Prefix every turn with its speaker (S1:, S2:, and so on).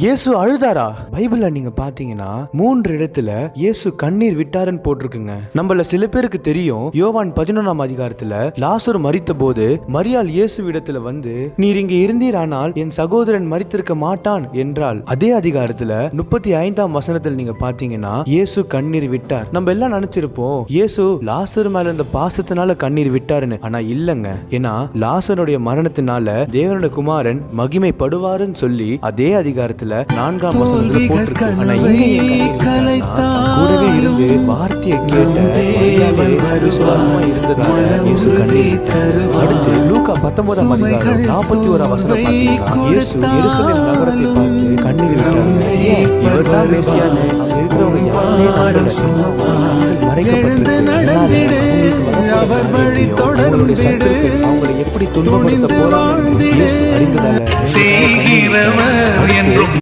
S1: இயேசு அழுதாரா? பைபிள்ல நீங்க பாத்தீங்கன்னா 3 இடத்துல இயேசு கண்ணீர் விட்டாருன்னு போட்டிருக்குங்க. நம்மள சில பேருக்கு தெரியும், யோவான் 11ஆம் அதிகாரத்துல லாசரு மரித்த போது மரியாள் இயேசு இடத்துல வந்து, நீர் இங்க இருந்தீரானால் என் சகோதரன் மரித்திருக்க மாட்டான் என்றால். அதே அதிகாரத்துல 35ஆம் வசனத்துல நீங்க பாத்தீங்கன்னா இயேசு கண்ணீர் விட்டார். நம்ம எல்லாம் நினைச்சிருப்போம் இயேசு லாசரு மேல இந்த பாசத்தினால கண்ணீர் விட்டாருன்னு. ஆனா இல்லங்க. ஏன்னா லாசருடைய மரணத்தினால தேவனுடைய குமாரன் மகிமைப்படுவாருன்னு சொல்லி அதே அதிகாரத்துல 4ஆம் வசனத்துல போட்டிருக்கு. ஆனா இங்க கூடவே இருந்து வார்த்தையை கேட்ட விசுவாசமா இருந்ததால இயேசு கண்ணீர் விட்டார். அடுத்து லூக்கா 19ஆம் அதிகாரம் 41ஆம் வசனம் பாத்தீங்கன்னா இயேசு எருசலேம் நகரத்தை பார்த்து கண்ணீர் விட்டாருங்க. இவர்தான் மேசியான்னு அங்க இருக்கிறவங்க யாருமே அவங்களை எப்படி துன்பப்படுத்த போறாங்க அறிந்ததால